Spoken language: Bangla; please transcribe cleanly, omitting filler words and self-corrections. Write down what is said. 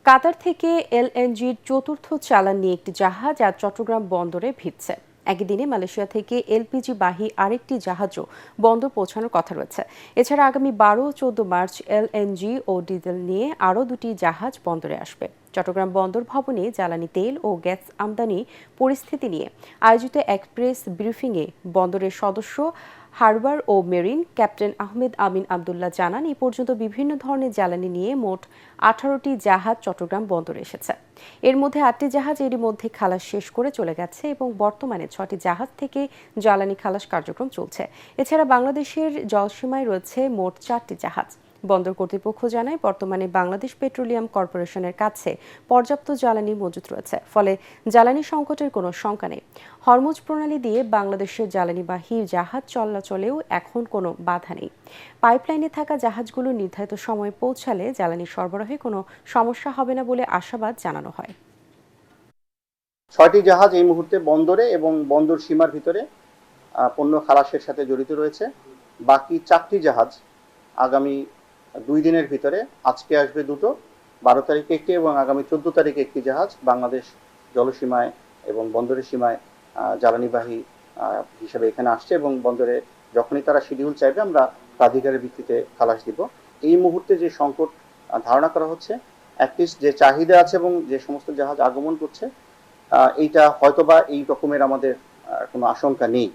কাতার থেকে এলএনজির চতুর্থ চালান নিয়ে একটি জাহাজ আজ চট্টগ্রাম বন্দরে ভিড়ছে। একই দিনে মালয়েশিয়া থেকে এলপিজি বাহী আরেকটি জাহাজও বন্দর পৌঁছানোর কথা রয়েছে। এছাড়া আগামী 12 ও 14 মার্চ এলএনজি ও ডিজেল নিয়ে আরও দুটি জাহাজ বন্দরে আসবে। চট্টগ্রাম বন্দর ভবনে জ্বালানি তেল ও গ্যাস আমদানি পরিস্থিতি নিয়ে আয়োজিত এক প্রেস ব্রিফিংয়ে বন্দরের সদস্য হারবার ও মেরিন ক্যাপ্টেন আহমেদ আমিন আবদুল্লাহ জানান, এই পর্যন্ত বিভিন্ন ধরনের জ্বালানি নিয়ে মোট 18টি জাহাজ চট্টগ্রাম বন্দরে এসেছে। এর মধ্যে 8টি জাহাজ এরই মধ্যে খালাস শেষ করে চলে গেছে এবং বর্তমানে 6টি জাহাজ থেকে জ্বালানি খালাস কার্যক্রম চলছে। এছাড়া বাংলাদেশের জলসীমায় রয়েছে মোট 4টি জাহাজ। বন্দর কর্তৃপক্ষ জানায়, বর্তমানে বাংলাদেশ পেট্রোলিয়াম কর্পোরেশনের কাছে পর্যাপ্ত জ্বালানি মজুত রয়েছে, ফলে জ্বালানি সংকটের কোনো শঙ্কা নেই। হরমুজ প্রণালী দিয়ে বাংলাদেশের জ্বালানিবাহী জাহাজ চলাচলেও এখন কোনো বাধা নেই। পাইপলাইনে থাকা জাহাজগুলো নির্ধারিত সময়ে পৌঁছালে জ্বালানি সরবরাহে কোনো সমস্যা হবে না বলে আশাবাদ জানানো হয়। 6টি জাহাজ এই মুহূর্তে বন্দরে এবং বন্দর সীমার ভিতরে পণ্য খালাসের সাথে জড়িত রয়েছে। বাকি 4টি জাহাজ আগামী 2 দিনের ভিতরে, আজকে আসবে দুটো, 12 তারিখে একটি এবং আগামী 14 তারিখে একটি জাহাজ বাংলাদেশ জলসীমায় এবং বন্দরের সীমায় জ্বালানিবাহী হিসেবে এখানে আসছে এবং বন্দরে যখনই তারা শিডিউল চাইবে আমরা প্রাধিকারের ভিত্তিতে খালাস দিব। এই মুহূর্তে যে সংকট ধারণা করা হচ্ছে, অ্যাটলিস্ট যে চাহিদা আছে এবং যে সমস্ত জাহাজ আগমন করছে, এইটা হয়তোবা এই রকমের আমাদের কোনো আশঙ্কা নেই।